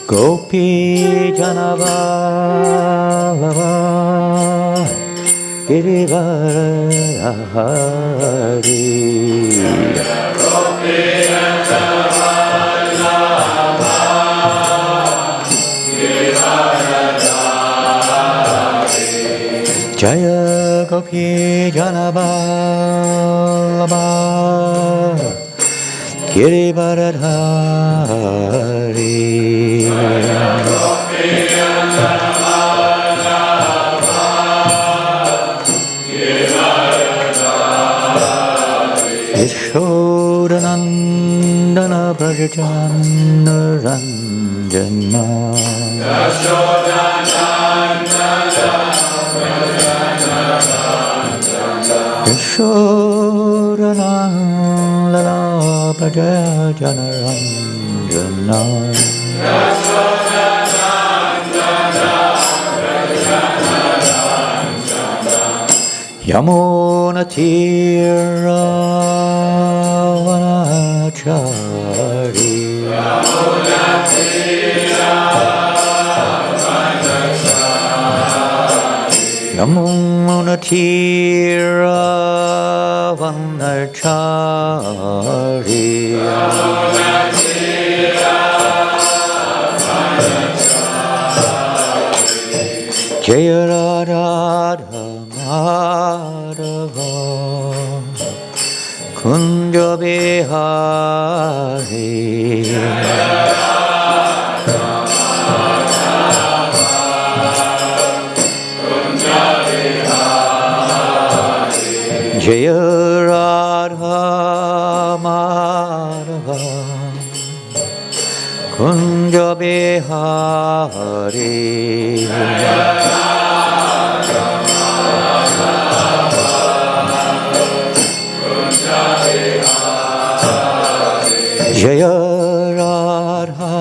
Gopi Janavallabha Girivaradhari Gopi Janavallabha Girivaradhari Jaya Gopi Janavallabha Girivaradhari Yashodanandana Brajachandra Ranjana Yashodanandana Brajachandra Ranjana Yamuna Tira Vanachari Yamuna Tira Vanachari Jaya Radha Madhava Kunja Bihari Jaya Radha Madhava Kunja Bihari Jaya Radha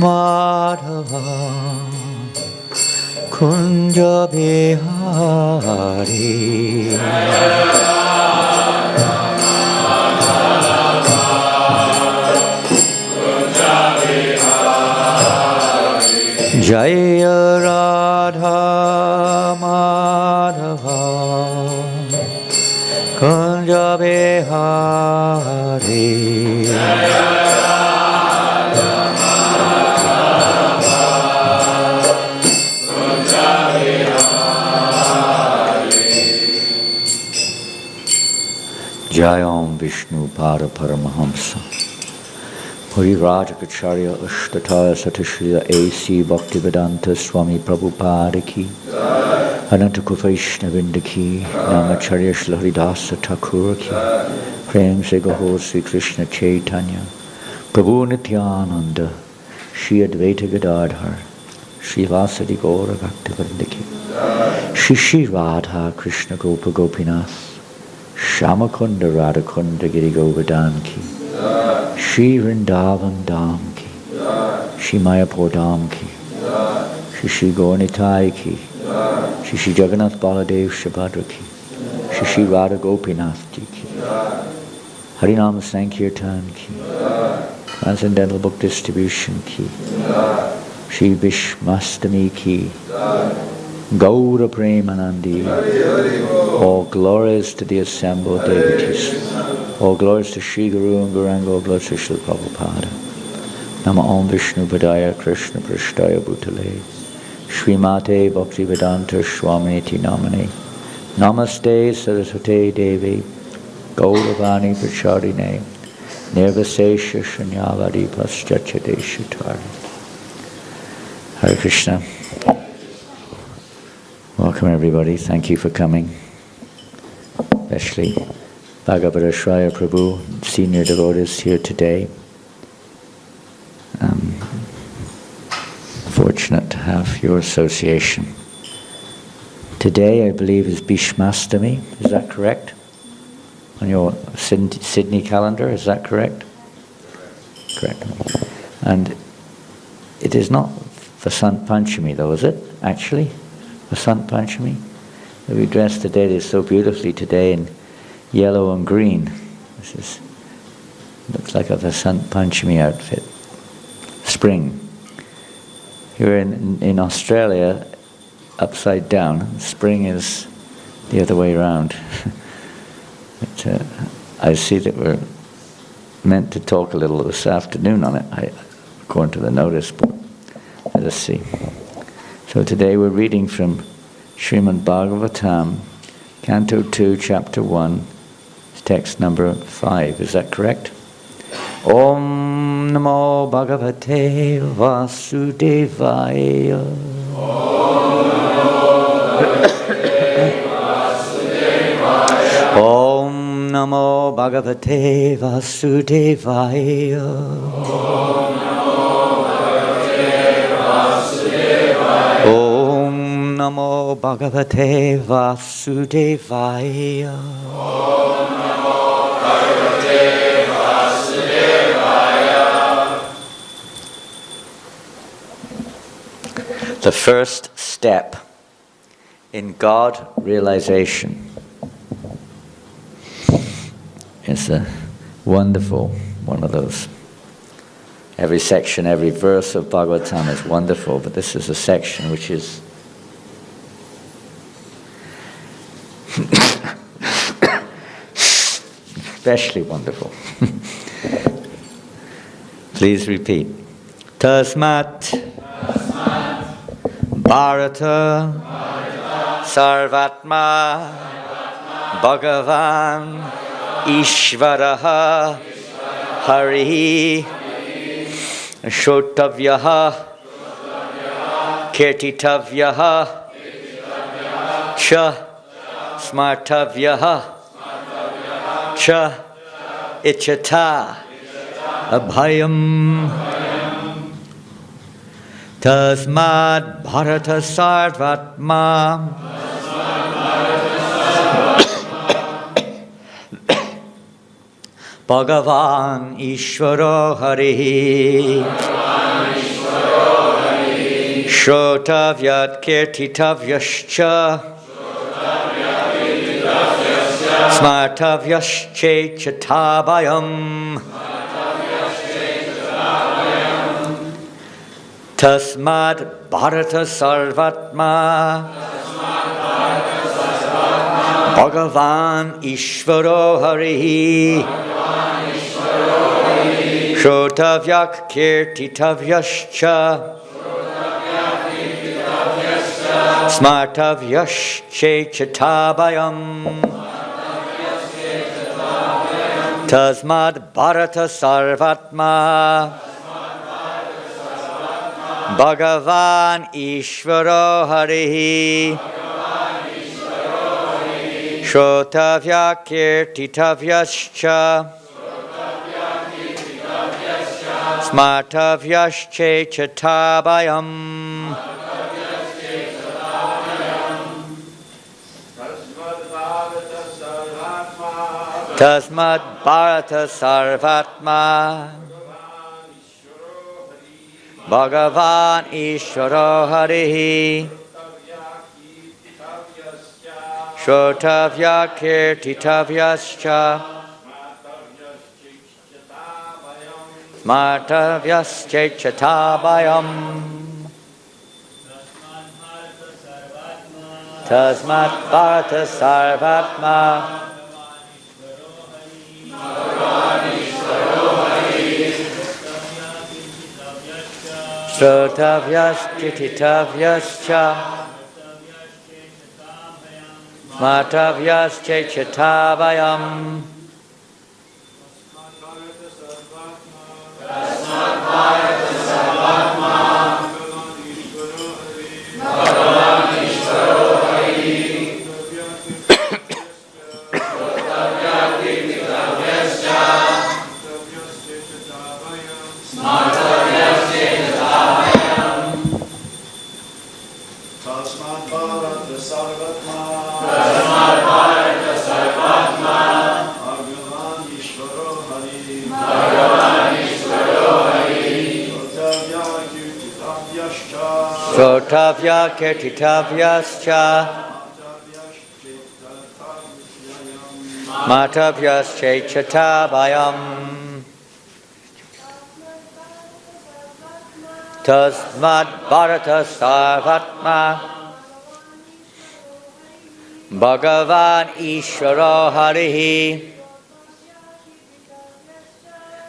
Madhava Kunja Bihari Jaya Radha Madhava Kunja Bihari Jai Om Vishnu Pada Paramahamsa Puri Rajakacharya Ashtataya Satashriya A.C. Bhaktivedanta Swami Prabhupada Ki Ananta Vaishnava Vrinda Ki Namacharya Shri Haridasa Thakur Ki Prem Se Gaho Sri Krishna Chaitanya Prabhu Nityananda Shri Advaita Gadadhar Shri Vasadi Gaura Bhaktivedanta Ki Shri Radha Krishna Gopa Gopinath Shamakunda Radhakunda Giri Govardhan Ki Shri Vrindavan Dham Ki Shri Mayapur Dham Ki Shri Gaurnitai Ki Shri Jagannath Baladev Shabhadra Ki Shri Radha Gopinath Ji Ki Harinam Sankirtan Ki Transcendental Book Distribution Ki Shri Vishmastami Ki Gaura Premanandi. All glories to the assembled devotees. All glories to Shri Guru and Gauranga. All glories to Shri Prabhupada. Nama Om Vishnu Padaya Krishna Prashtaya Bhutale Srimate Bhaktivedanta Swaminiti Namane Namaste Saraswate Devi Gauravani Prachadine Nirvasesha Shanyavadi Paschachadeshatari. Hare Krishna. Welcome everybody. Thank you for coming. Especially Bhagavata Shraya Prabhu, senior devotees here today. Fortunate to have your association. Today I believe is Bhishmastami, is that correct? On your Sydney calendar, is that correct? Correct. And it is not Vasant Panchami though, is it, actually? Vasant Panchami? We dressed the deity so beautifully today in yellow and green. This is Looks like a Vasant Panchami outfit. Spring. Here in Australia, upside down. Spring is the other way around. But, I see that we're meant to talk a little this afternoon on it, according to the notice board. Let us see. So today we're reading from Srimad Bhagavatam, Canto 2, Chapter 1, text number 5. Is that correct? Om Namo Bhagavate Vasudevaya. Om Namo Bhagavate Vasudevaya. Om Namo Bhagavate Vasudevaya. The first step in God realization is a wonderful one of those. Every section, every verse of Bhagavatam is wonderful, but this is a section which is especially wonderful. Please repeat. Tasmat Bharata Sarvatma Bhagavan Ishvaraha Harihi Shrotavyaha Kirtitavyaha Cha Smartavyaha Cha Ichata Abhayam Tasmad Bharata Sarvatma Bhagavan Ishvaro Harihi Shrotavyat Kirtitavyascha Smartavyasche Chatabayam Tasmad Bharata Sarvatma Bhagavan Ishvaro Harihi Shrotavyak Kirtitavyascha Smartavyasche Chatabayam Tasmad Bharata Sarvatma Bhagavan Ishvaro Harihi Shrotavya Kirtitavyascha Smartavyasche Chatabayam Tasmad Bharata Sarvatma Bhagavan Ishvaro Harihi Shrotavya Kirtitavyascha Smartavyasche Chatabayam Tasmat Bharata Sarvatma Srotavyas Kirtitavyascha Smartavyasche Chatabayam Shrotavya Kirtitavyascha Smartavyasche Chatabayam Tasmad Bharata Sarvatma Bhagavan Ishvaro Harihi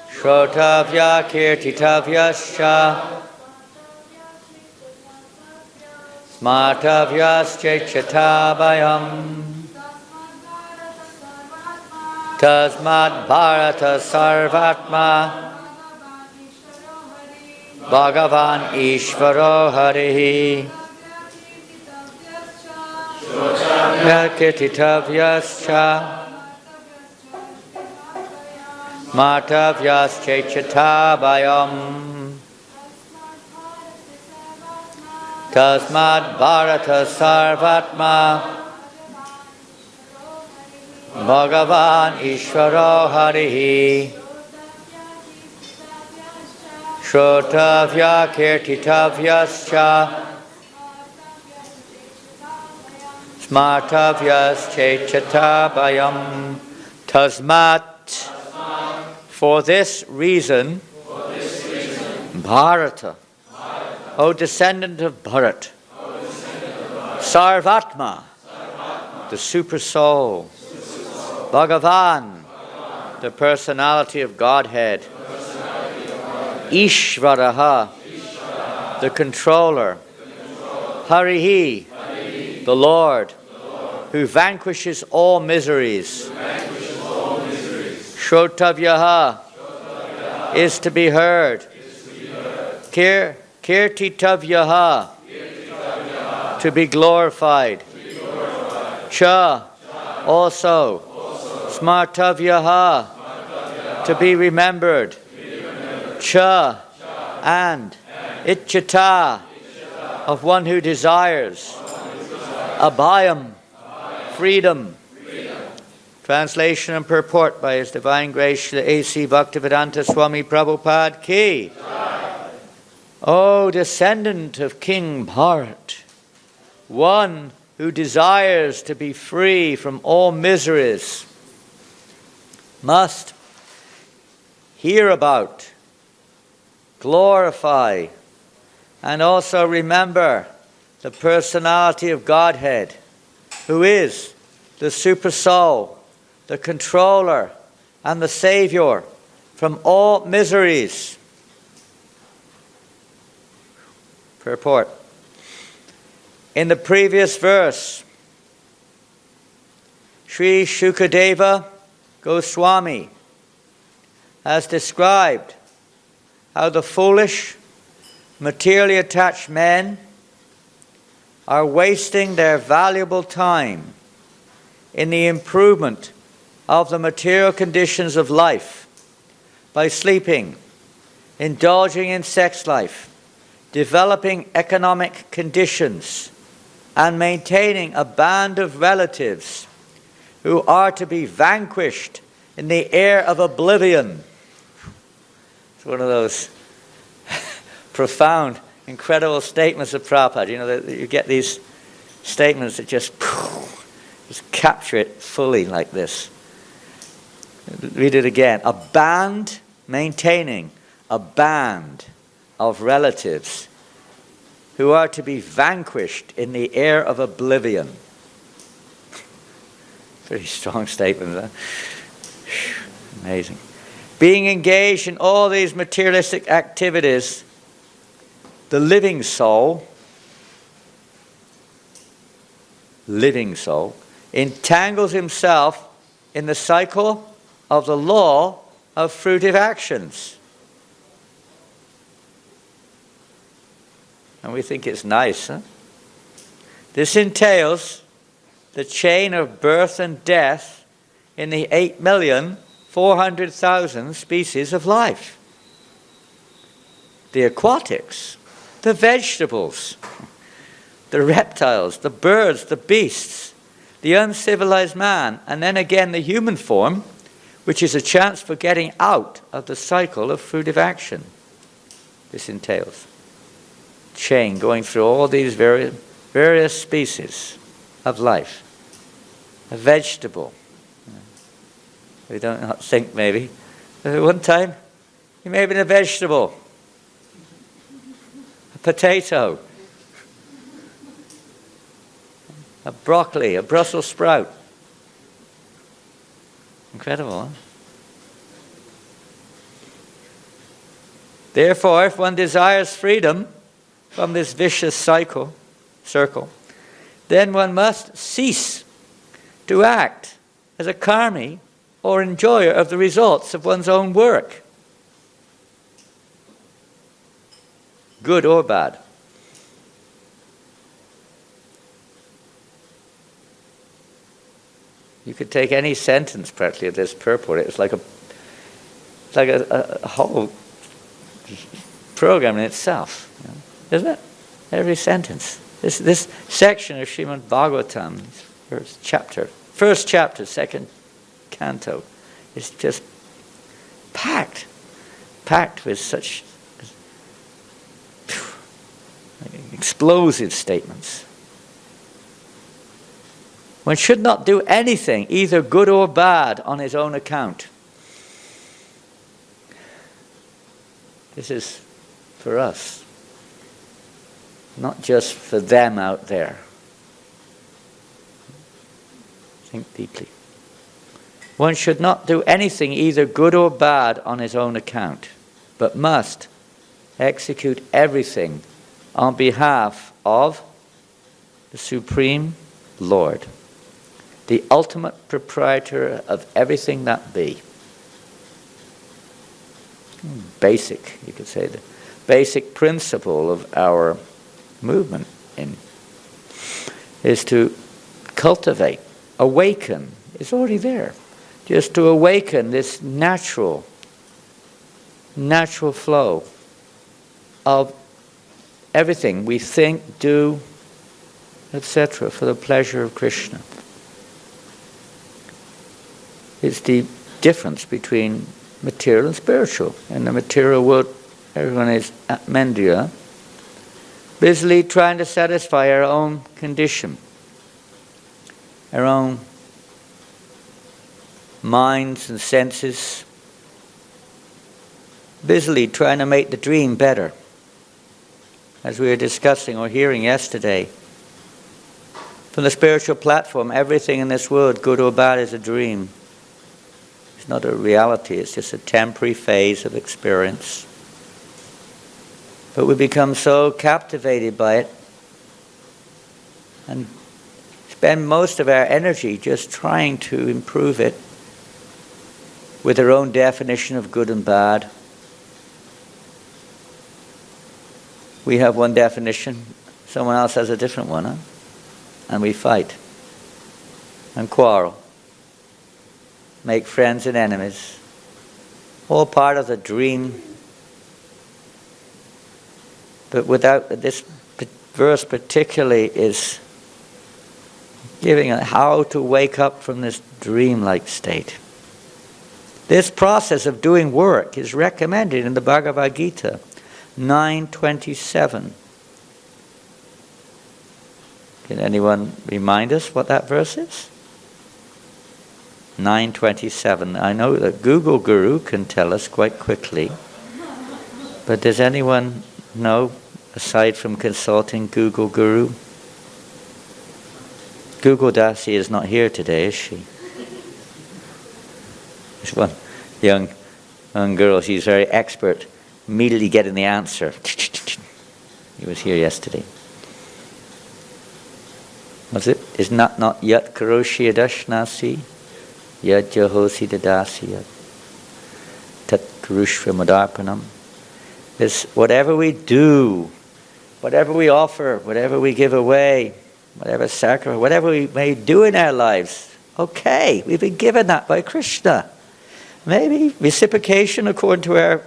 Shrotavya Kirtitavyascha Smartavyascha Tasmad Bharata Sarvatma Bhagavan Ishvaro Harihi Kirtitavyascha Smartavyascha Tasmad Bharata Sarvatma Bhagavan Ishvaro Harihi Shrotavya Kirtitavyascha Smartavyascha Tasmat. For this reason, Bharata, O descendant of Bharat, Sarvatma, the super soul, Bhagavan, the personality of Godhead, Ishvaraha, the controller, Harihi, the Lord, who vanquishes all miseries, Shrotavyaha, is to be heard, Kirtitavyaha, to be glorified, Cha, also, Smartavyaha, to be remembered, Cha, and Ichchata, of one who desires, Abhayam, freedom. Translation and purport by His Divine Grace Srila A.C. Bhaktivedanta Swami Prabhupada Ki. O descendant of King Bharat, one who desires to be free from all miseries, must hear about, glorify, and also remember the personality of Godhead, who is the Super Soul, the controller, and the Savior from all miseries. Purport. In the previous verse, Sri Shukadeva Goswami has described how the foolish, materially attached men are wasting their valuable time in the improvement of the material conditions of life by sleeping, indulging in sex life, developing economic conditions, and maintaining a band of relatives who are to be vanquished in the air of oblivion. It's one of those profound, incredible statements of Prabhupada. You know, you get these statements that just capture it fully like this. Read it again. Maintaining a band of relatives who are to be vanquished in the air of oblivion. Very strong statement, huh? Amazing. Being engaged in all these materialistic activities, the living soul, entangles himself in the cycle of the law of fruitive actions. And we think it's nice, huh? This entails the chain of birth and death in the 8,400,000 species of life. The aquatics, the vegetables, the reptiles, the birds, the beasts, the uncivilized man, and then again the human form, which is a chance for getting out of the cycle of fruitive action. This entails chain going through all these various species of life. A vegetable. We don't think maybe. One time, you may have been a vegetable. a potato, a broccoli, a Brussels sprout. Incredible, huh? Therefore, if one desires freedom from this vicious circle, then one must cease to act as a karmi or enjoyer of the results of one's own work, good or bad. You could take any sentence practically of this purport. It's like a whole program in itself, isn't it? Every sentence. This section of Srimad Bhagavatam, first chapter, second canto, is just packed with such explosive statements. One should not do anything, either good or bad, on his own account. This is for us, not just for them out there. Think deeply. One should not do anything, either good or bad, on his own account, but must execute everything on behalf of the Supreme Lord, the ultimate proprietor of everything that be. Basic, you could say, the basic principle of our movement is to cultivate, awaken. It's already there. Just to awaken this natural flow of everything we think, do, etc., for the pleasure of Krishna. It's the difference between material and spiritual. In the material world, everyone is mendriya, busily trying to satisfy our own condition, our own minds and senses, busily trying to make the dream better. As we were discussing or hearing yesterday, from the spiritual platform, everything in this world, good or bad, is a dream. It's not a reality, it's just a temporary phase of experience. But we become so captivated by it and spend most of our energy just trying to improve it with our own definition of good and bad. We have one definition, someone else has a different one, huh? And we fight and quarrel, make friends and enemies, all part of the dream. But without this verse particularly is giving how to wake up from this dreamlike state. This process of doing work is recommended in the Bhagavad Gita 9:27. Can anyone remind us what that verse is? 9:27. I know that Google Guru can tell us quite quickly, but does anyone know, aside from consulting Google Guru? Google Dasi is not here today, is she? There's one young girl, she's very expert, immediately getting the answer. He was here yesterday. Was it? Is not yat karoshi adashnasi, yat jahosi dadasi, tat karushva madarpanam. Is whatever we do, whatever we offer, whatever we give away, whatever sacrifice, whatever we may do in our lives, okay, we've been given that by Krishna. Maybe reciprocation according to our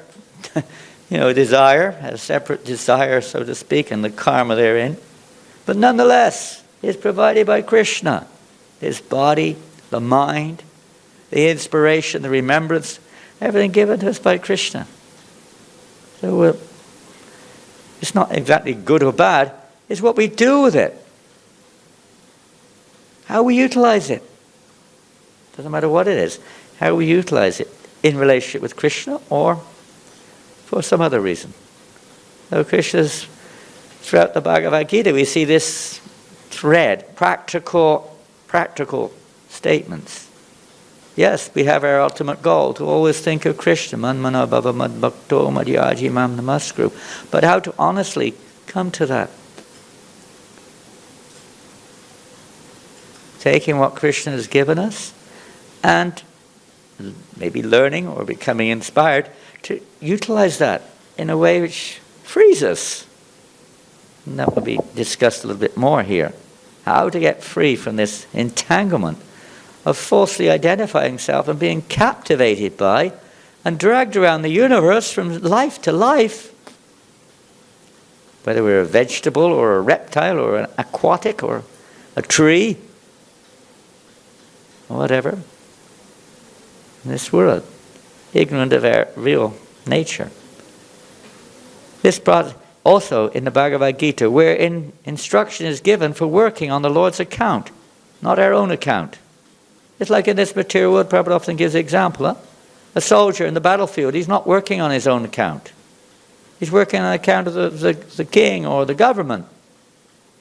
desire, a separate desire, so to speak, and the karma therein. But nonetheless, it's provided by Krishna. His body, the mind, the inspiration, the remembrance, everything given to us by Krishna. So it's not exactly good or bad, it's what we do with it. How we utilize it. Doesn't matter what it is. How we utilize it in relationship with Krishna or for some other reason. So Krishna's Throughout the Bhagavad Gita, we see this thread, practical statements. Yes, we have our ultimate goal, to always think of Krishna, manmana bhava madbhakto madhyaji mam namaskru. But how to honestly come to that? Taking what Krishna has given us and maybe learning or becoming inspired to utilize that in a way which frees us. And that will be discussed a little bit more here. How to get free from this entanglement of falsely identifying self and being captivated by and dragged around the universe from life to life. Whether we're a vegetable or a reptile or an aquatic or a tree or whatever. In this world, ignorant of our real nature. This brought also in the Bhagavad Gita, wherein instruction is given for working on the Lord's account, not our own account. It's like in this material world, Prabhupada often gives the example. A soldier in the battlefield, he's not working on his own account. He's working on account of the king or the government.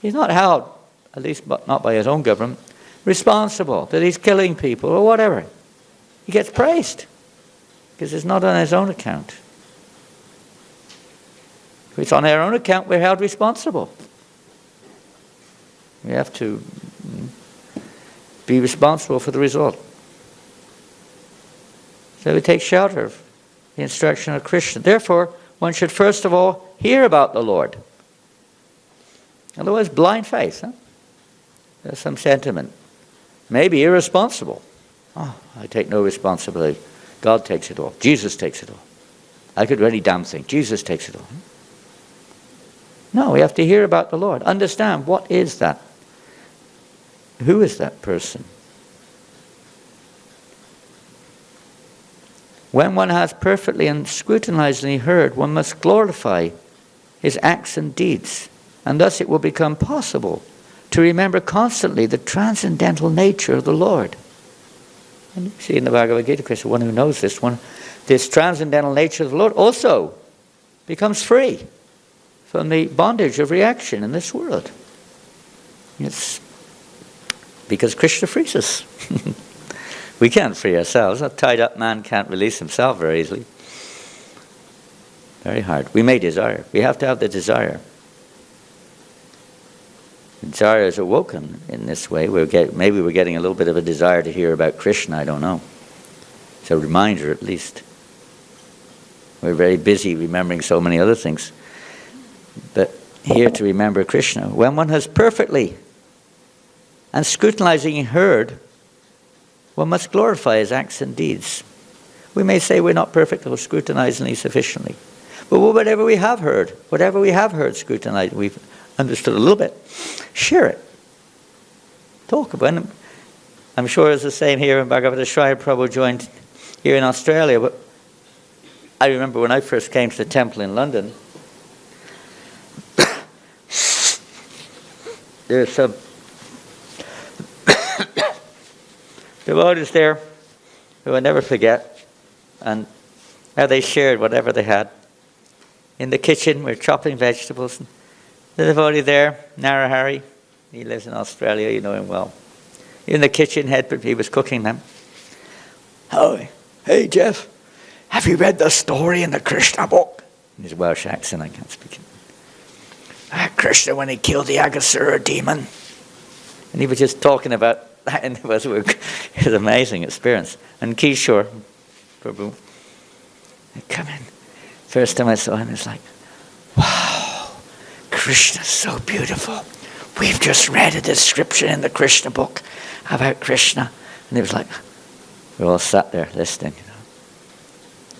He's not held, at least not by his own government, responsible that he's killing people or whatever. He gets praised because it's not on his own account. If it's on our own account, we're held responsible. We have to be responsible for the result. So we take shelter of the instruction of Krishna. Therefore, one should first of all hear about the Lord. Otherwise, blind faith. There's some sentiment. Maybe irresponsible. Oh, I take no responsibility. God takes it all. Jesus takes it all. I could do any damn thing. Jesus takes it all. No, we have to hear about the Lord. Understand, what is that? Who is that person? When one has perfectly and scrutinizingly heard, one must glorify his acts and deeds, and thus it will become possible to remember constantly the transcendental nature of the Lord. And you see in the Bhagavad Gita, Krishna, one who knows this transcendental nature of the Lord also becomes free from the bondage of reaction in this world. It's because Krishna frees us. We can't free ourselves. A tied up man can't release himself very easily. Very hard. We may desire. We have to have the desire. Desire is awoken in this way. Maybe we're getting a little bit of a desire to hear about Krishna, I don't know. It's a reminder at least. We're very busy remembering so many other things. But here to remember Krishna. When one has perfectly and scrutinizing heard, one must glorify his acts and deeds. We may say we're not perfect or scrutinizingly sufficiently. But whatever we have heard scrutinized, we've understood a little bit, share it. Talk about it. I'm sure it's the same here in Bhagavata Shraya. Prabhu joined here in Australia. But I remember when I first came to the temple in London, there's some devotees there who I never forget, and how they shared whatever they had. In the kitchen, we're chopping vegetables. The devotee there, Narahari, he lives in Australia, you know him well. In the kitchen, he was cooking them. Oh, hey Jeff, have you read the story in the Krishna book? In his Welsh accent, I can't speak it. Krishna, when he killed the Aghasura demon. And he was just talking about that, and it was an amazing experience. And Kishore, Prabhu, come in. First time I saw him, it's like, wow, Krishna's so beautiful. We've just read a description in the Krishna book about Krishna. And he was like, we all sat there listening. You know.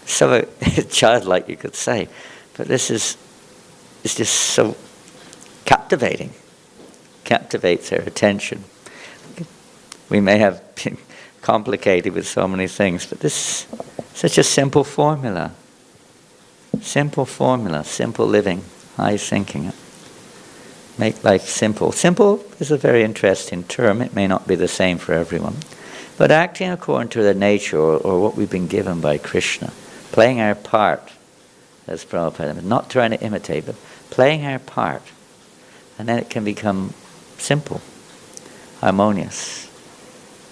So childlike, you could say. But it's just so captivating. Captivates our attention. We may have been complicated with so many things, but this is such a simple formula. Simple formula, simple living, high thinking. Make life simple. Simple is a very interesting term. It may not be the same for everyone. But acting according to the nature or what we've been given by Krishna, playing our part, as Prabhupada, not trying to imitate, but playing our part And then it can become simple, harmonious.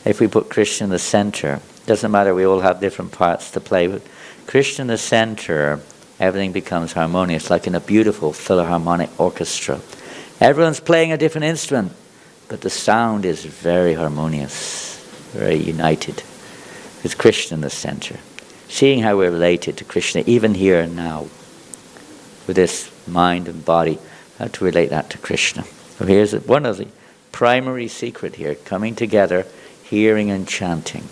If we put Krishna in the center, doesn't matter, we all have different parts to play with. Krishna in the center, everything becomes harmonious, like in a beautiful philharmonic orchestra. Everyone's playing a different instrument, but the sound is very harmonious, very united. With Krishna in the center. Seeing how we're related to Krishna, even here and now, with this mind and body, how to relate that to Krishna. So here's one of the primary secret here, coming together, hearing and chanting.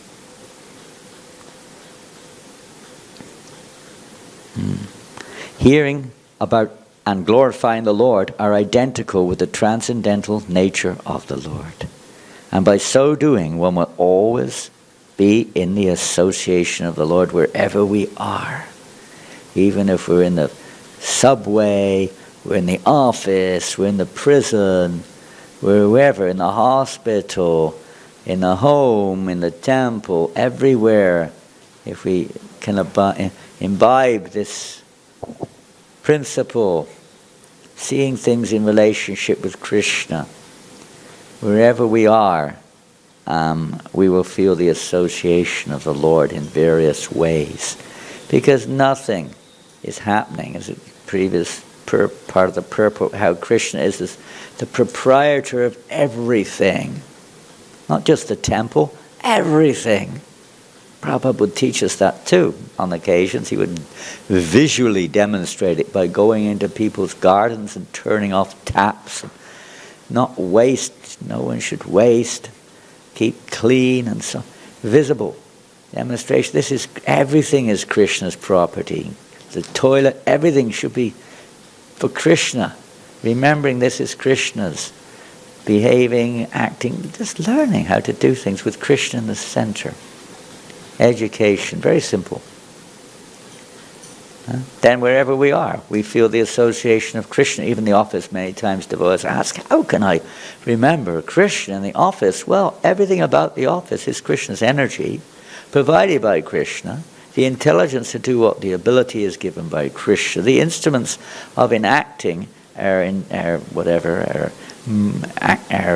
Hearing about and glorifying the Lord are identical with the transcendental nature of the Lord. And by so doing, one will always be in the association of the Lord wherever we are. Even if we're in the subway, we're in the office, we're in the prison, we're wherever, in the hospital, in the home, in the temple, everywhere, if we can imbibe this principle, seeing things in relationship with Krishna, wherever we are, we will feel the association of the Lord in various ways. Because nothing is happening, as a previous part of the purport, how Krishna is the proprietor of everything. Not just the temple, everything. Prabhupada would teach us that too. On occasions he would visually demonstrate it by going into people's gardens and turning off taps. Not waste, no one should waste. Keep clean and so visible demonstration. Everything is Krishna's property. The toilet, everything should be for Krishna. Remembering this is Krishna's. Behaving, acting, just learning how to do things with Krishna in the center. Education, very simple. Then wherever we are, we feel the association of Krishna. Even the office, many times devotees ask, how can I remember Krishna in the office? Well, everything about the office is Krishna's energy, provided by Krishna. The intelligence to do what the ability is given by Krishna. The instruments of enacting our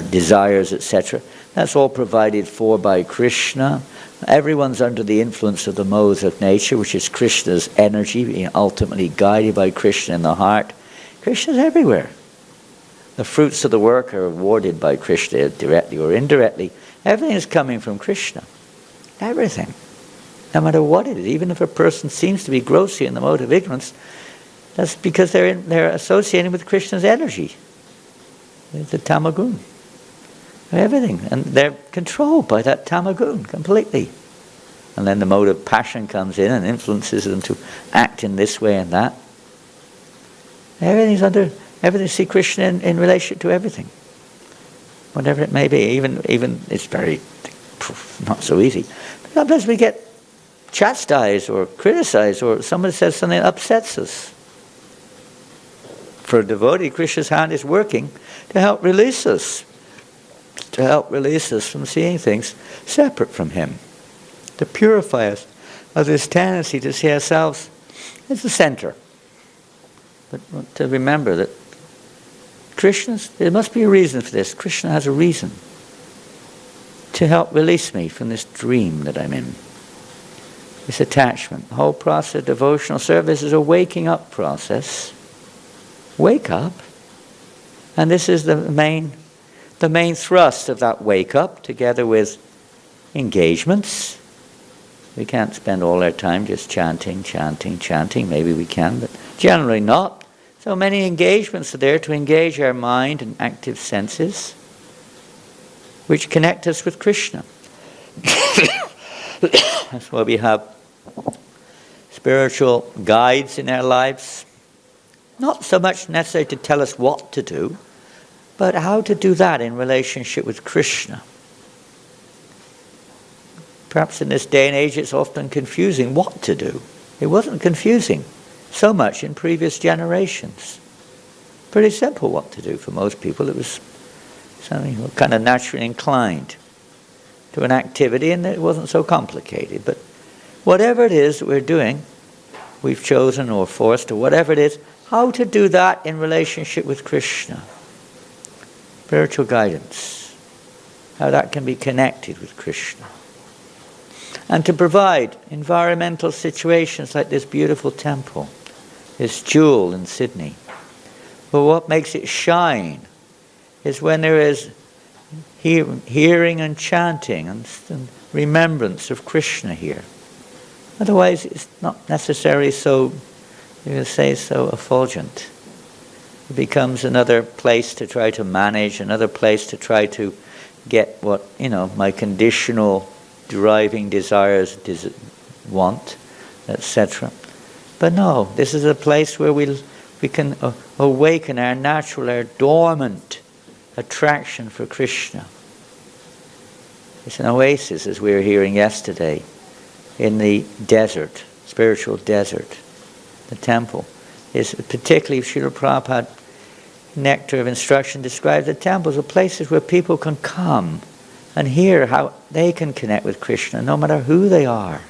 desires, etc. That's all provided for by Krishna. Everyone's under the influence of the modes of nature, which is Krishna's energy, being ultimately guided by Krishna in the heart. Krishna's everywhere. The fruits of the work are awarded by Krishna directly or indirectly. Everything is coming from Krishna. Everything. No matter what it is. Even if a person seems to be grossly in the mode of ignorance, that's because they're associating with Krishna's energy. The tamagun. Everything. And they're controlled by that tamagun completely. And then the mode of passion comes in and influences them to act in this way and that. Everything see Krishna in relation to everything. Whatever it may be. Even it's very not so easy. But sometimes we get chastised or criticized, or somebody says something that upsets us. For a devotee, Krishna's hand is working to help release us. To help release us from seeing things separate from Him. To purify us of this tendency to see ourselves as the center. But to remember that there must be a reason for this. Krishna has a reason to help release me from this dream that I'm in. This attachment. The whole process of devotional service is a waking up process. Wake up. And this is the main thrust of that wake up, together with engagements. We can't spend all our time just chanting. Maybe we can, but generally not. So many engagements are there to engage our mind and active senses, which connect us with Krishna. That's why we have spiritual guides in our lives. Not so much necessary to tell us what to do, but how to do that in relationship with Krishna. Perhaps in this day and age it's often confusing what to do. It wasn't confusing so much in previous generations. Pretty simple what to do for most people. It was something kind of naturally inclined to an activity, and it wasn't so complicated. But whatever it is that we're doing, we've chosen or forced or whatever it is, how to do that in relationship with Krishna. spiritual guidance, how that can be connected with Krishna. And to provide environmental situations like this beautiful temple, this jewel in Sydney. But what makes it shine is when there is hearing and chanting and remembrance of Krishna here. Otherwise it's not necessarily so, you can say, so effulgent. It becomes another place to try to manage, another place to try to get what, my conditional deriving desires want, etc. But no, this is a place where we can awaken our natural, our dormant attraction for Krishna. It's an oasis, as we were hearing yesterday, in the desert, spiritual desert. The temple is particularly, Srila Prabhupada, Nectar of Instruction, describes the temples as places where people can come and hear how they can connect with Krishna, no matter who they are.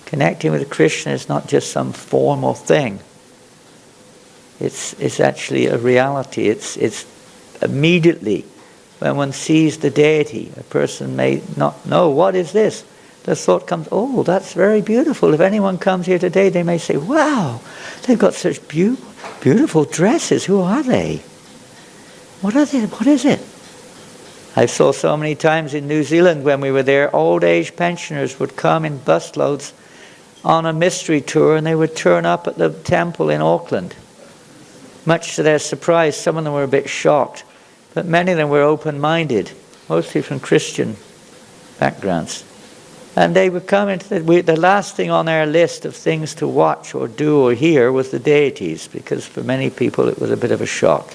Connecting with Krishna is not just some formal thing. It's actually a reality. It's immediately when one sees the deity, a person may not know, what is this? The thought comes, oh, that's very beautiful. If anyone comes here today, they may say, wow, they've got such beautiful dresses. Who are they? What are they? What is it? I saw so many times in New Zealand when we were there, old age pensioners would come in busloads on a mystery tour, and they would turn up at the temple in Auckland. Much to their surprise, some of them were a bit shocked, but many of them were open-minded, mostly from Christian backgrounds. And they would come into the last thing on our list of things to watch or do or hear was the deities, because for many people it was a bit of a shock.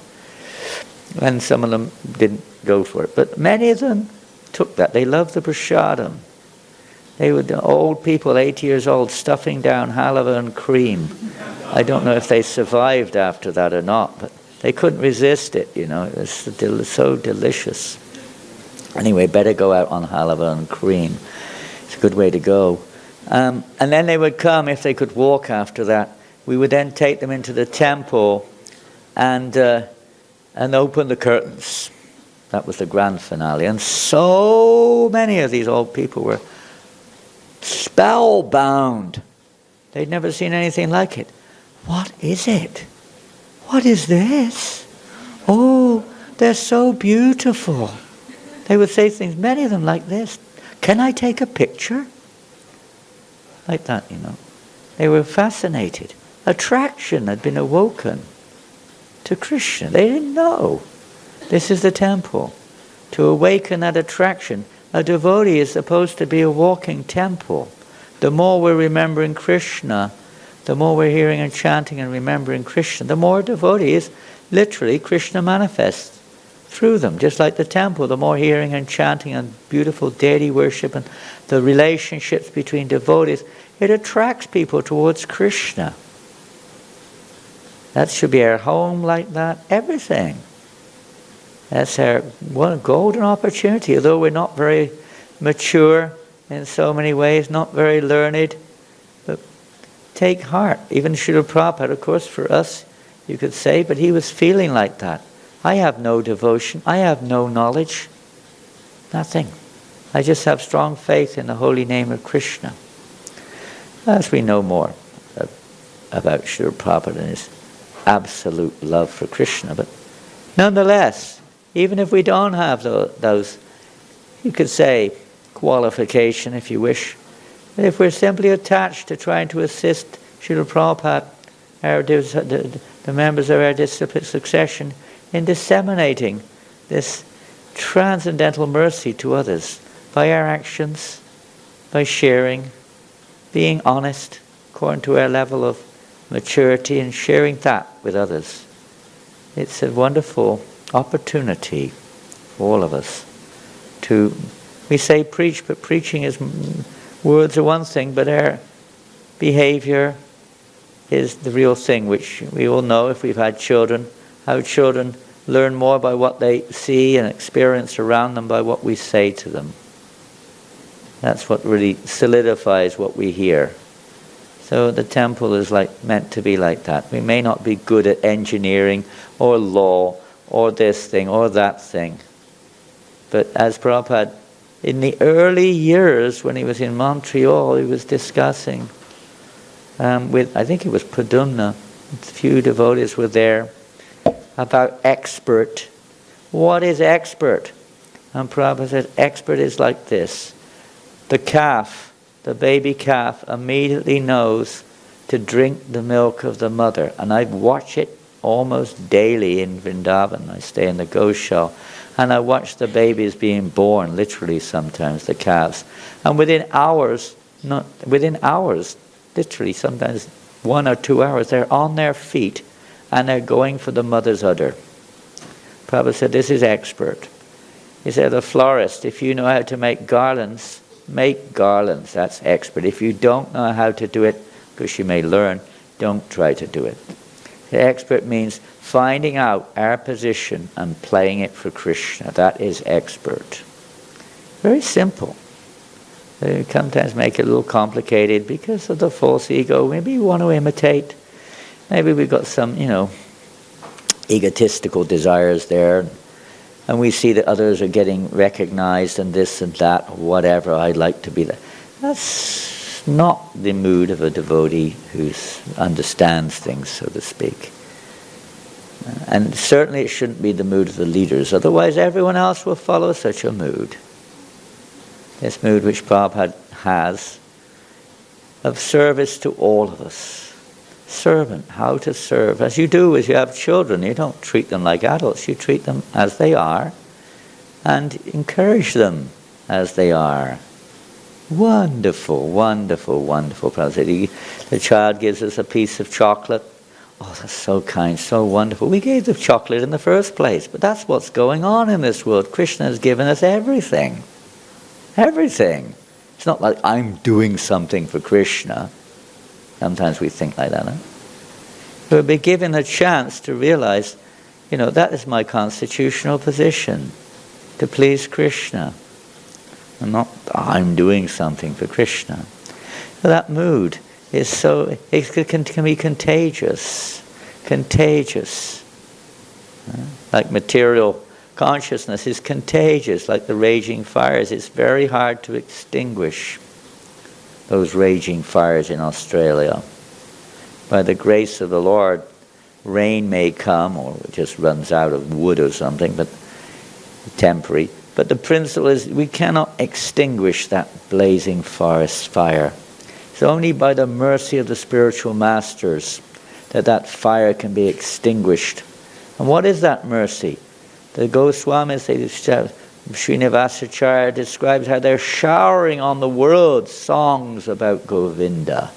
And some of them didn't go for it. But many of them took that. They loved the prasadam. They were the old people, 80 years old, stuffing down halava and cream. I don't know if they survived after that or not, but they couldn't resist it, It was so delicious. Anyway, better go out on halava and cream. It's a good way to go. And then they would come, if they could walk after that, we would then take them into the temple and open the curtains. That was the grand finale. And so many of these old people were spellbound. They'd never seen anything like it. What is it? What is this? Oh, they're so beautiful. They would say things, many of them like this. Can I take a picture? Like that, They were fascinated. Attraction had been awoken to Krishna. They didn't know. This is the temple. To awaken that attraction, a devotee is supposed to be a walking temple. The more we're remembering Krishna, the more we're hearing and chanting and remembering Krishna, the more a devotee is literally Krishna manifests through them. Just like the temple, the more hearing and chanting and beautiful deity worship and the relationships between devotees, it attracts people towards Krishna. That should be our home, like that, everything. That's our one golden opportunity, although we're not very mature in so many ways, not very learned, but take heart. Even Srila Prabhupada, of course, for us, you could say, but he was feeling like that. I have no devotion, I have no knowledge, nothing. I just have strong faith in the holy name of Krishna. As we know more about Srila Prabhupada and his absolute love for Krishna, but nonetheless, even if we don't have those, you could say, qualification if you wish, but if we're simply attached to trying to assist Srila Prabhupada, the members of our disciplic succession, in disseminating this transcendental mercy to others by our actions, by sharing, being honest according to our level of maturity and sharing that with others. It's a wonderful opportunity for all of us to, we say preach, but preaching is, words are one thing, but our behavior is the real thing, which we all know if we've had children, how children learn more by what they see and experience around them by what we say to them. That's what really solidifies what we hear. So the temple is meant to be like that. We may not be good at engineering or law or this thing, or that thing. But as Prabhupada, in the early years when he was in Montreal, he was discussing with, I think it was Padumna, a few devotees were there, about expert. What is expert? And Prabhupada said, expert is like this. The calf, the baby calf, immediately knows to drink the milk of the mother. And I watch it almost daily in Vrindavan. I stay in the Goshaw. And I watch the babies being born, literally sometimes, the calves. And within hours, literally sometimes 1 or 2 hours, they're on their feet and they're going for the mother's udder. Prabhupada said, this is expert. He said, the florist, if you know how to make garlands, that's expert. If you don't know how to do it, because you may learn, don't try to do it. The expert means finding out our position and playing it for Krishna. That is expert. Very simple. They sometimes make it a little complicated because of the false ego. Maybe we want to imitate. Maybe we've got some, egotistical desires there. And we see that others are getting recognized and this and that, or whatever. I'd like to be that. That's not the mood of a devotee who understands things, so to speak. And certainly it shouldn't be the mood of the leaders. Otherwise everyone else will follow such a mood. This mood which Prabhupada has of service to all of us. Servant, how to serve. As you do as you have children. You don't treat them like adults. You treat them as they are and encourage them as they are. Wonderful, wonderful, wonderful. Prabhupada said, the child gives us a piece of chocolate. Oh, that's so kind, so wonderful. We gave the chocolate in the first place, but that's what's going on in this world. Krishna has given us everything. Everything. It's not like I'm doing something for Krishna. Sometimes we think like that. Huh? We'll be given a chance to realize, that is my constitutional position, to please Krishna. And not, I'm doing something for Krishna. So that mood is so, it can be contagious. Contagious. Like material consciousness is contagious, like the raging fires. It's very hard to extinguish those raging fires in Australia. By the grace of the Lord, rain may come, or it just runs out of wood or something, but temporary. But the principle is we cannot extinguish that blazing forest fire. It's only by the mercy of the spiritual masters that fire can be extinguished. And what is that mercy? The Goswamis, Srinivasacharya describes how they're showering on the world songs about Govinda.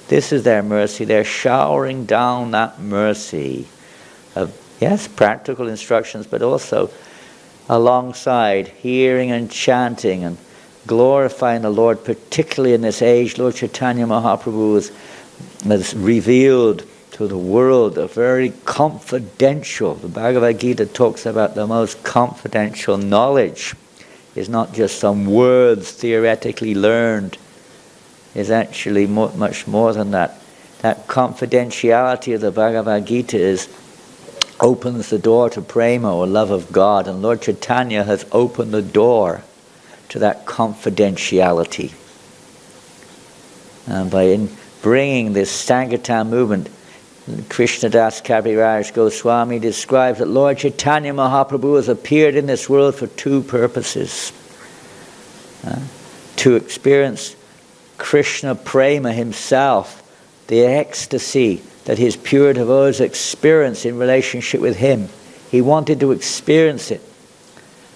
This is their mercy. They're showering down that mercy of, yes, practical instructions, but also alongside hearing and chanting and glorifying the Lord, particularly in this age. Lord Chaitanya Mahaprabhu has revealed to the world a very confidential, the Bhagavad Gita talks about the most confidential knowledge. It's not just some words theoretically learned. It's actually much more than that. That confidentiality of the Bhagavad Gita opens the door to prema, or love of God, and Lord Chaitanya has opened the door to that confidentiality. And by bringing this Sankirtan movement, Krishnadas Kaviraj Goswami describes that Lord Chaitanya Mahaprabhu has appeared in this world for two purposes. To experience Krishna Prema himself, the ecstasy that his pure devotees experience in relationship with him. He wanted to experience it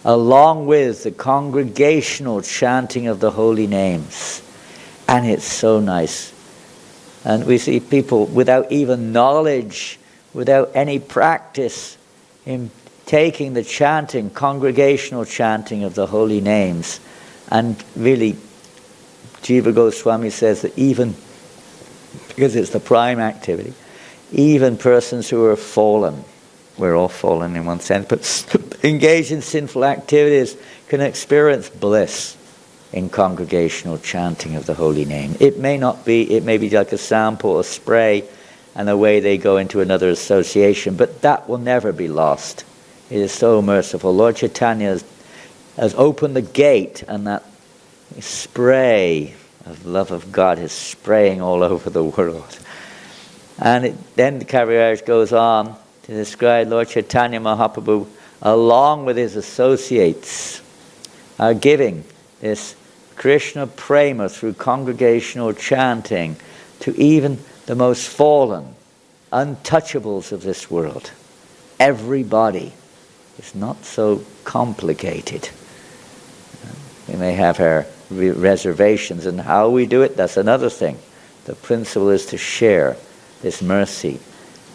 along with the congregational chanting of the holy names. And it's so nice. And we see people without even knowledge, without any practice in taking the chanting, congregational chanting of the holy names. And really, Jiva Goswami says that even, because it's the prime activity, even persons who are fallen, we're all fallen in one sense, but engaged in sinful activities can experience bliss in congregational chanting of the holy name. It may be like a sample, a spray, and away they go into another association, but that will never be lost He is so merciful. Lord Chaitanya has opened the gate, and that spray of love of God is spraying all over the world. And then the Kaviraj goes on to describe Lord Chaitanya Mahaprabhu, along with his associates, are giving this Krishna prema through congregational chanting to even the most fallen, untouchables of this world. Everybody is not so complicated. We may have our reservations, and how we do it, that's another thing. The principle is to share this mercy.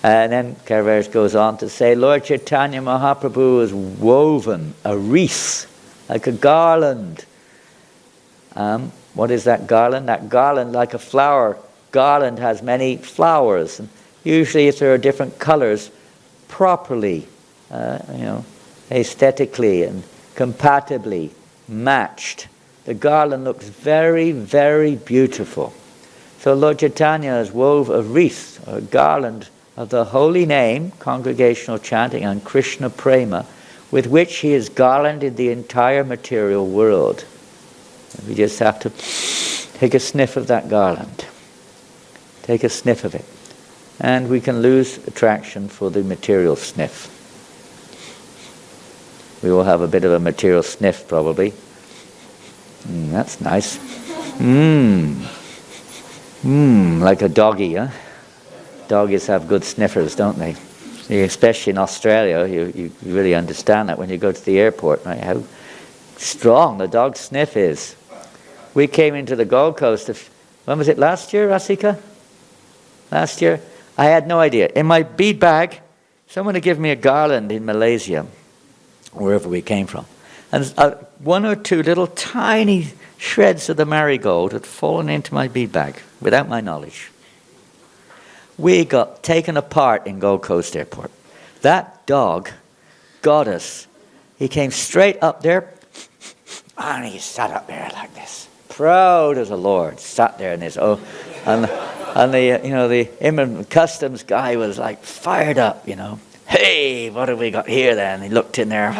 And then Kaviraj goes on to say, Lord Chaitanya Mahaprabhu has woven a wreath, like a garland. What is that garland? That garland, like a flower garland, has many flowers. And usually if there are different colors, properly, aesthetically and compatibly matched, the garland looks very, very beautiful. So Lord Chaitanya has wove a wreath, or a garland of the holy name, congregational chanting, and Krishna prema, with which he has garlanded the entire material world. And we just have to take a sniff of that garland. Take a sniff of it. And we can lose attraction for the material sniff. We will have a bit of a material sniff probably. That's nice. Like a doggy, huh? Doggies have good sniffers, don't they? Especially in Australia, you really understand that when you go to the airport, right? How strong the dog sniff is. We came into the Gold Coast, when was it, last year, Rasika? Last year? I had no idea. In my bead bag, someone had given me a garland in Malaysia, wherever we came from. And one or two little tiny shreds of the marigold had fallen into my bead bag, without my knowledge. We got taken apart in Gold Coast Airport. That dog got us. He came straight up there, and he sat up there like this, proud as a lord, sat there in his and the immigrant customs guy was like fired up, Hey, what have we got here then? He looked in there.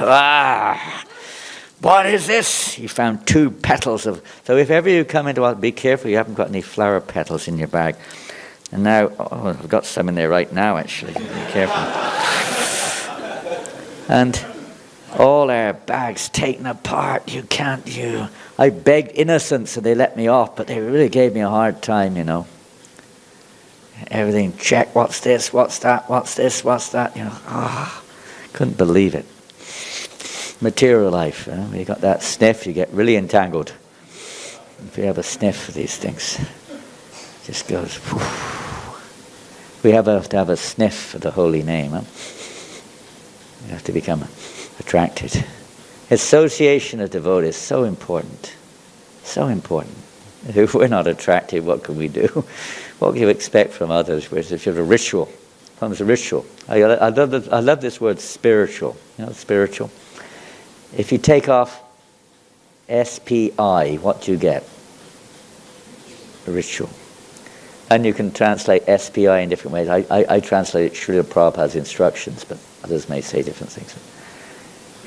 What is this? He found 2 petals of. So if ever you come into, be careful you haven't got any flower petals in your bag. And now, I've got some in there right now actually. Be careful. And all our bags taken apart. I begged innocence and they let me off, but they really gave me a hard time, Everything checked. What's this? What's that? What's this? What's that? Couldn't believe it. Material life. When you got that sniff, you get really entangled. If you have a sniff of these things, it just goes. Whew. We have to have a sniff of the holy name. We have to become attracted. Association of devotees is so important. So important. If we're not attracted, what can we do? What can you expect from others? Whereas if you have a ritual, comes a ritual. I love this word spiritual. Spiritual. If you take off SPI, what do you get? A ritual. And you can translate SPI in different ways. I translate it Srila Prabhupada's instructions, but others may say different things.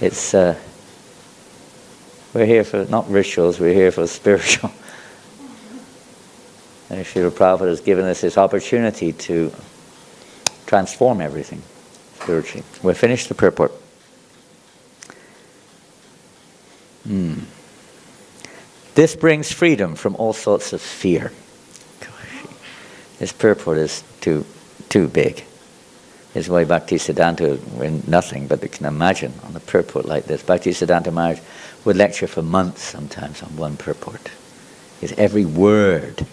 It's we're here for not rituals, we're here for spiritual. And Srila Prabhupada has given us this opportunity to transform everything spiritually. We'll finish the purport. This brings freedom from all sorts of fear. This purport is too big. This is why Bhaktisiddhanta, when nothing but they can imagine on a purport like this. Bhaktisiddhanta Maharaj would lecture for months sometimes on one purport. Because every word,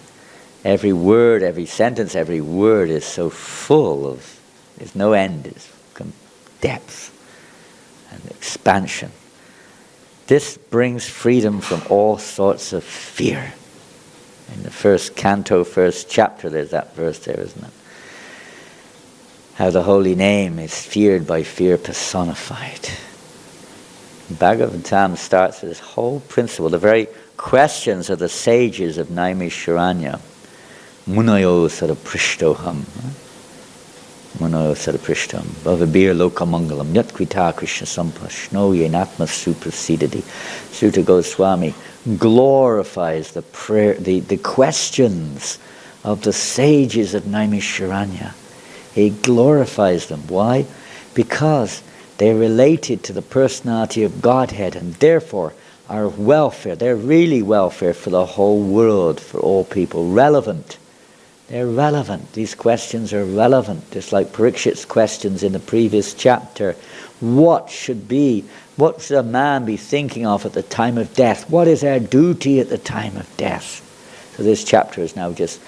every sentence, every word is so full of, there's no end, it's depth and expansion. This brings freedom from all sorts of fear. In the first canto, first chapter, there's that verse there, isn't it? How the holy name is feared by fear personified. Bhagavatam starts with this whole principle, the very questions of the sages of Naimisharanya. Munayo sara prishtoham. Mano Saraprishtam, Bhavabir Lokamangalam, Yatkvita Krishna Sampashno Yenatma Suprasidadi. Sutta Goswami glorifies the prayer, the questions of the sages of Naimisharanya. He glorifies them. Why? Because they're related to the personality of Godhead and therefore are welfare. They're really welfare for the whole world, for all people. Relevant. They're relevant. These questions are relevant. Just like Parikshit's questions in the previous chapter. What should a man be thinking of at the time of death? What is our duty at the time of death? So this chapter is now just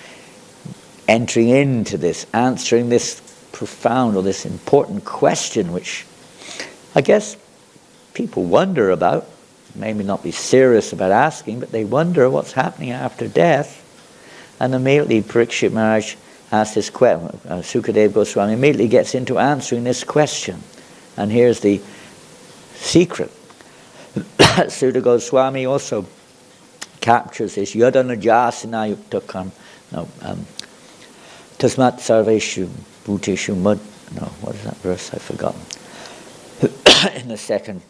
entering into this, answering this profound or this important question, which I guess people wonder about. Maybe not be serious about asking, but they wonder what's happening after death. And immediately Parikshit Maharaj asks this question. Sukadeva Goswami immediately gets into answering this question. And here's the secret. Sutta Goswami also captures this. Yadanajasana yuktakam. Tasmat sarveshu bhuteshu mud. No, what is that verse? I've forgotten. In the second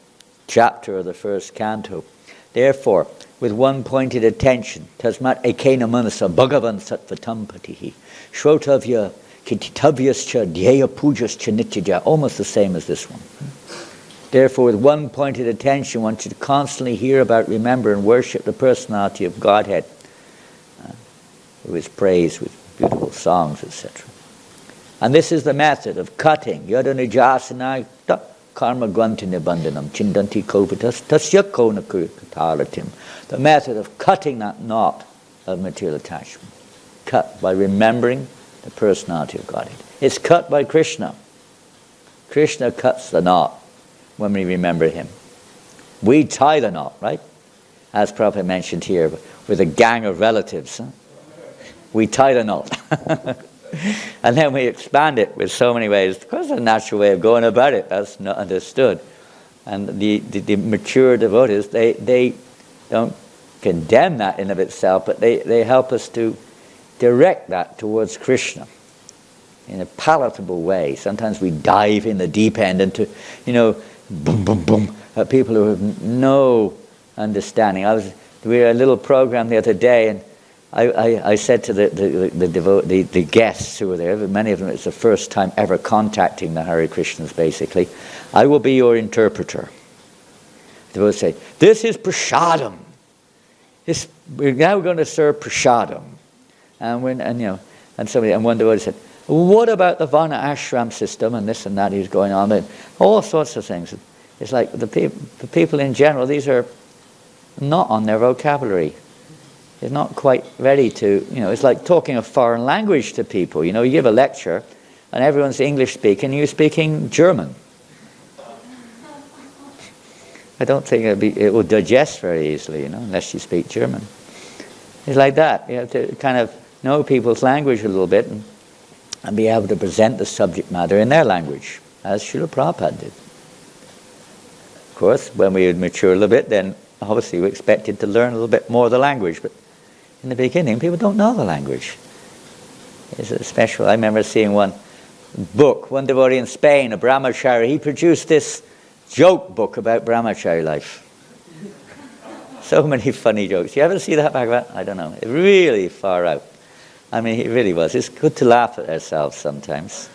chapter of the first canto. Therefore, with one pointed attention, tasmat ekena manasa bhagavan sattvatam patihi shrotavya kititavyascha dhyaya pujascha nityaja. Almost the same as this one. Therefore, with one pointed attention, one should constantly hear about, remember, and worship the personality of Godhead, who is praised with beautiful songs, etc. And this is the method of cutting. Yadanijasana karma granti nibandhanam chindanti kovitas tasya kona katalatim. The method of cutting that knot of material attachment. Cut by remembering the personality of Godhead. It's cut by Krishna. Krishna cuts the knot when we remember him. We tie the knot, right? As Prabhupada mentioned here, with a gang of relatives. Huh? We tie the knot. And then we expand it with so many ways. Of course, there's a natural way of going about it. That's not understood. And the mature devotees, they don't condemn that in of itself, but they help us to direct that towards Krishna in a palatable way. Sometimes we dive in the deep end into, boom, boom, boom, people who have no understanding. We had a little program the other day, and I said to the guests who were there, many of them it's the first time ever contacting the Hare Krishnas basically, I will be your interpreter. They will say, this is prasadam. We're now going to serve prasadam. And one devotee said, what about the Varna ashram system and this and that is going on? And all sorts of things. It's like the people in general, these are not on their vocabulary. They're not quite ready to, it's like talking a foreign language to people. You give a lecture and everyone's English speaking, you're speaking German. I don't think it will digest very easily, unless you speak German. It's like that. You have to kind of know people's language a little bit and be able to present the subject matter in their language, as Srila Prabhupada did. Of course, when we mature a little bit, then obviously we expected to learn a little bit more of the language, but in the beginning, people don't know the language. It's a special. I remember seeing one devotee in Spain, a brahmachari. He produced this joke book about brahmachari life. So many funny jokes. You ever see that Bhagavan? I don't know. It's really far out. I mean, it really was. It's good to laugh at ourselves sometimes.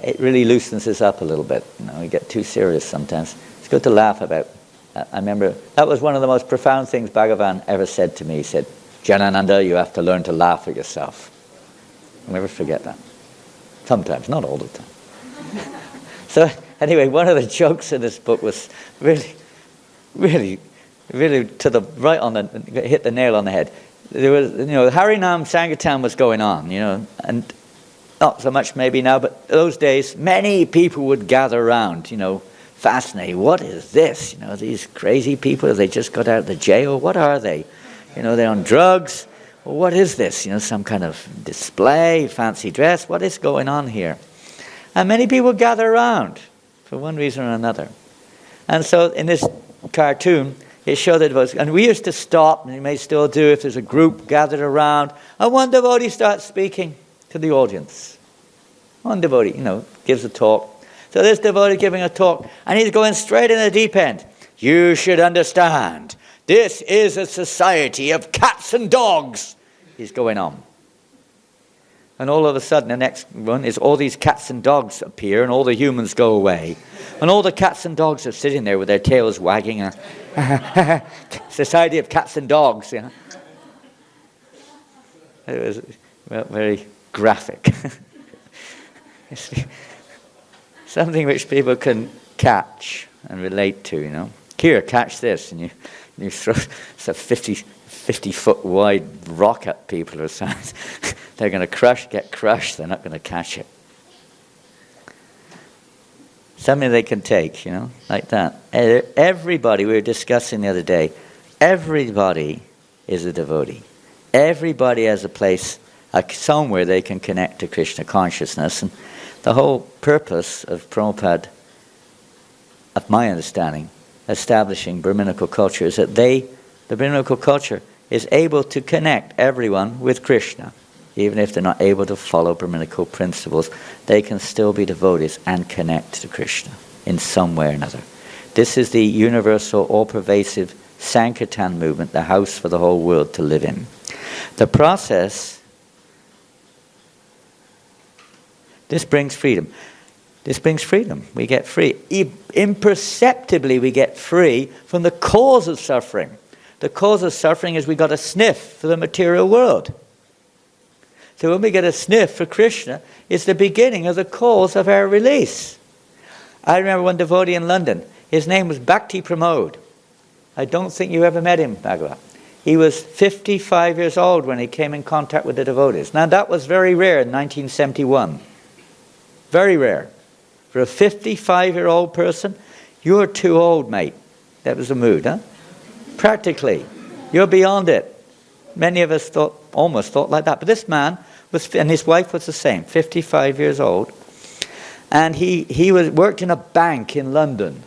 It really loosens us up a little bit. We get too serious sometimes. It's good to laugh about. I remember that was one of the most profound things Bhagavan ever said to me. He said, Janananda, you have to learn to laugh at yourself. I'll never forget that. Sometimes, not all the time. So anyway, one of the jokes in this book was really, really, really hit the nail on the head. There was, Harinam Sankirtan was going on, and not so much maybe now, but those days, many people would gather around, fascinated. What is this? These crazy people, they just got out of the jail. What are they? They're on drugs. Well, what is this? Some kind of display, fancy dress. What is going on here? And many people gather around for one reason or another. And so in this cartoon, it showed that devotees, and we used to stop, and you may still do if there's a group gathered around, and one devotee starts speaking to the audience. One devotee, gives a talk. So this devotee giving a talk, and he's going straight in the deep end. You should understand, this is a society of cats and dogs. He's going on. And all of a sudden, the next one is all these cats and dogs appear, and all the humans go away. And all the cats and dogs are sitting there with their tails wagging. Society of cats and dogs. It was very graphic. Something which people can catch and relate to, Here, catch this. And you throw a 50-foot wide rock at people or something. They're going to get crushed. They're not going to catch it. Something they can take, like that. Everybody, we were discussing the other day, everybody is a devotee. Everybody has a place, somewhere they can connect to Krishna consciousness. And the whole purpose of Prabhupada, of my understanding, establishing Brahminical culture is that the Brahminical culture is able to connect everyone with Krishna. Even if they're not able to follow Brahminical principles, they can still be devotees and connect to Krishna in some way or another. This is the universal, all-pervasive Sankirtan movement, the house for the whole world to live in. The process, this brings freedom. This brings freedom. We get free. Imperceptibly we get free from the cause of suffering. The cause of suffering is we got a sniff for the material world. So when we get a sniff for Krishna, it's the beginning of the cause of our release. I remember one devotee in London. His name was Bhakti Pramod. I don't think you ever met him, Bhagavad. He was 55 years old when he came in contact with the devotees. Now that was very rare in 1971. Very rare. For a 55-year-old person, you're too old, mate. That was the mood, huh? Practically. You're beyond it. Many of us almost thought like that. But this man, and his wife was the same, 55 years old. And he worked in a bank in London.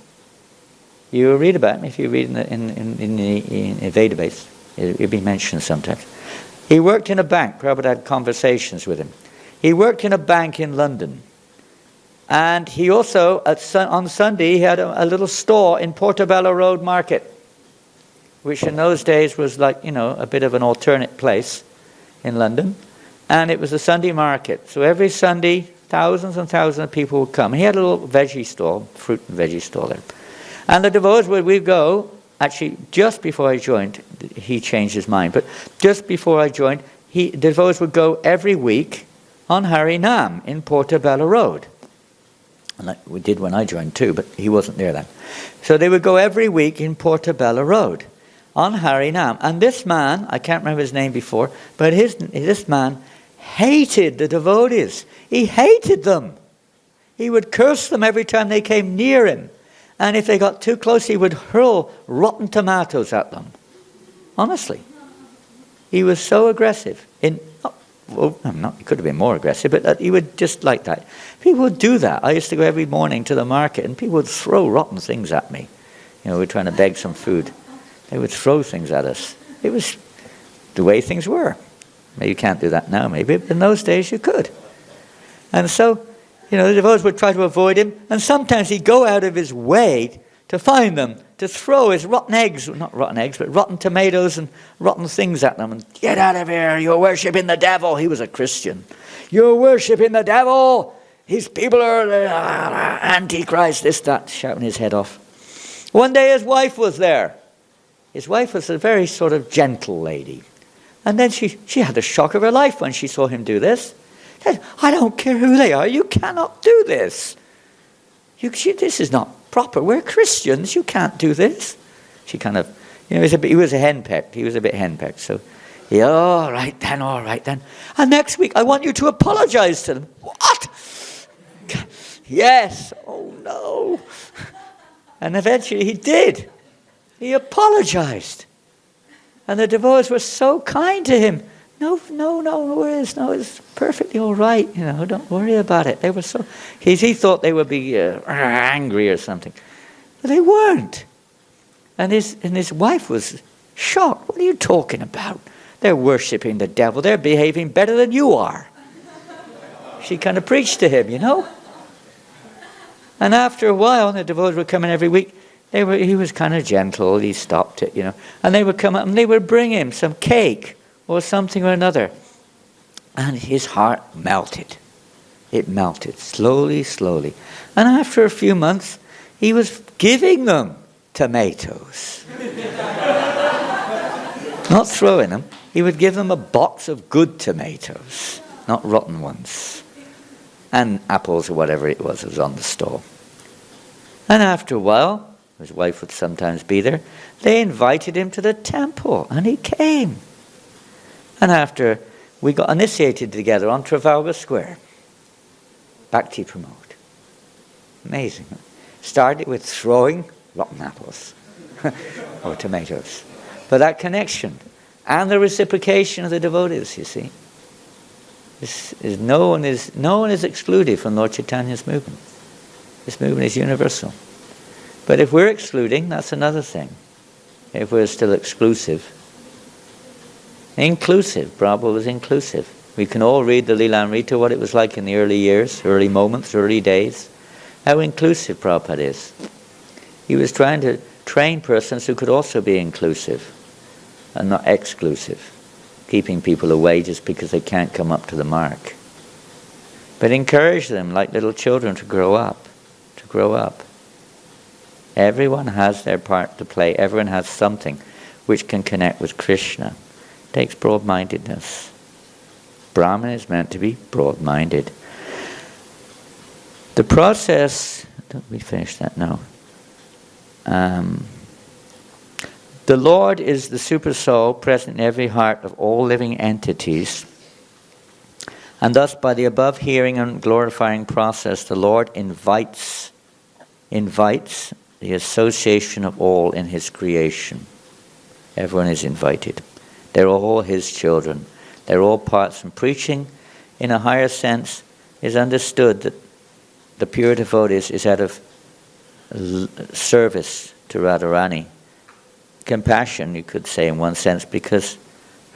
You will read about him if you read in the database. It'll be mentioned sometimes. He worked in a bank. Prabhupada had conversations with him. He worked in a bank in London. And he also, on Sunday, he had a little store in Portobello Road Market, which in those days was like, a bit of an alternate place in London. And it was a Sunday market. So every Sunday, thousands and thousands of people would come. He had a little veggie stall, fruit and veggie stall there. And the devotees would go, actually, just before I joined, he changed his mind, but just before I joined, the devotees would go every week on Hari Nam in Portobello Road. And we did when I joined too, but he wasn't there then. So they would go every week in Portobello Road on Hari Nam. And this man, I can't remember his name before, but this man hated the devotees. He hated them. He would curse them every time they came near him. And if they got too close, he would hurl rotten tomatoes at them. Honestly. He was so aggressive. He could have been more aggressive, but he would just like that. People would do that. I used to go every morning to the market, and people would throw rotten things at me. We're trying to beg some food. They would throw things at us. It was the way things were. Maybe you can't do that now, maybe, but in those days you could. And so, the devotees would try to avoid him, and sometimes he'd go out of his way to find them, to throw his rotten eggs, not rotten eggs, but rotten tomatoes and rotten things at them, and get out of here, you're worshipping the devil. He was a Christian. You're worshipping the devil. These people are Antichrist, this, that, shouting his head off. One day his wife was there. His wife was a very sort of gentle lady. And then she had the shock of her life when she saw him do this. She said, I don't care who they are, you cannot do this. This is not proper. We're Christians, you can't do this. She kind of, he was a henpecked. He was a bit henpecked. So, all right then. And next week, I want you to apologize to them. What? Yes. Oh, no. And eventually he did. He apologized. And the devotees were so kind to him. No, it's perfectly all right. Don't worry about it. They were so... He thought they would be angry or something. But they weren't. And his wife was shocked. What are you talking about? They're worshipping the devil. They're behaving better than you are. she kind of preached to him, you know. And after a while, the devotees were coming every week. He was kind of gentle. He stopped it, you know. And they would come up and they would bring him some cake or something or another. And his heart melted. It melted slowly, slowly. And after a few months, he was giving them tomatoes. Not throwing them. He would give them a box of good tomatoes, not rotten ones. And apples or whatever it was on the stall. And after a while, his wife would sometimes be there, they invited him to the temple, and he came. And after, we got initiated together on Trafalgar Square. Bhakti promote. Amazing. Started with throwing rotten apples or tomatoes. But that connection and the reciprocation of the devotees, you see. No one is excluded from Lord Chaitanya's movement. This movement is universal. But if we're excluding, that's another thing. If we're still exclusive. Inclusive. Prabhupada was inclusive. We can all read the Lilamrita, what it was like in the early years, early moments, early days. How inclusive Prabhupada is. He was trying to train persons who could also be inclusive and not exclusive, keeping people away just because they can't come up to the mark. But encourage them like little children to grow up, to grow up. Everyone has their part to play. Everyone has something which can connect with Krishna. It takes broad-mindedness. Brahman is meant to be broad-minded. The process, don't we finish that now? The Lord is the super soul present in every heart of all living entities. And thus by the above hearing and glorifying process, the Lord invites the association of all in his creation. Everyone is invited. They're all his children. They're all parts. And preaching, in a higher sense, is understood that the pure devotees is out of service to Radharani. Compassion, you could say in one sense, because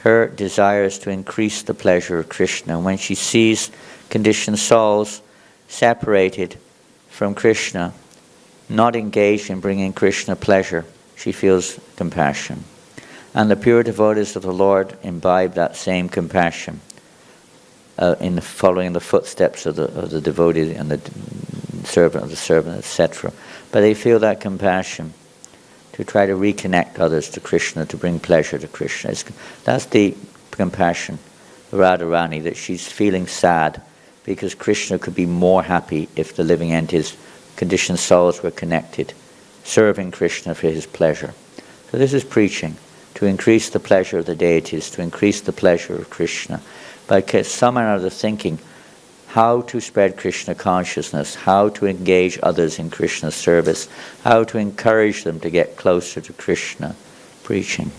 her desire is to increase the pleasure of Krishna. And when she sees conditioned souls separated from Krishna, not engaged in bringing Krishna pleasure, she feels compassion. And the pure devotees of the Lord imbibe that same compassion in following the footsteps of the devotee and the servant, etc. But they feel that compassion to try to reconnect others to Krishna, to bring pleasure to Krishna. That's the compassion of Radharani, that she's feeling sad because Krishna could be more happy if the living entities, conditioned souls, were connected, serving Krishna for his pleasure. So this is preaching, to increase the pleasure of the deities, to increase the pleasure of Krishna, by somehow or other thinking how to spread Krishna consciousness, how to engage others in Krishna's service, how to encourage them to get closer to Krishna. Preaching.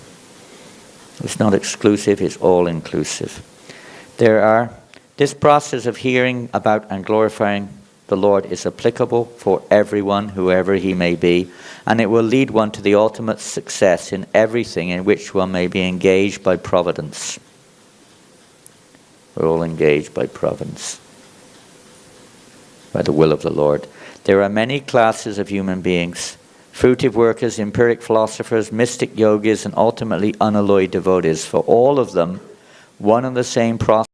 It's not exclusive, it's all-inclusive. This process of hearing about and glorifying the Lord is applicable for everyone, whoever he may be, and it will lead one to the ultimate success in everything in which one may be engaged by providence. We're all engaged by providence, by the will of the Lord. There are many classes of human beings: fruitive workers, empiric philosophers, mystic yogis, and ultimately unalloyed devotees. For all of them, one and the same process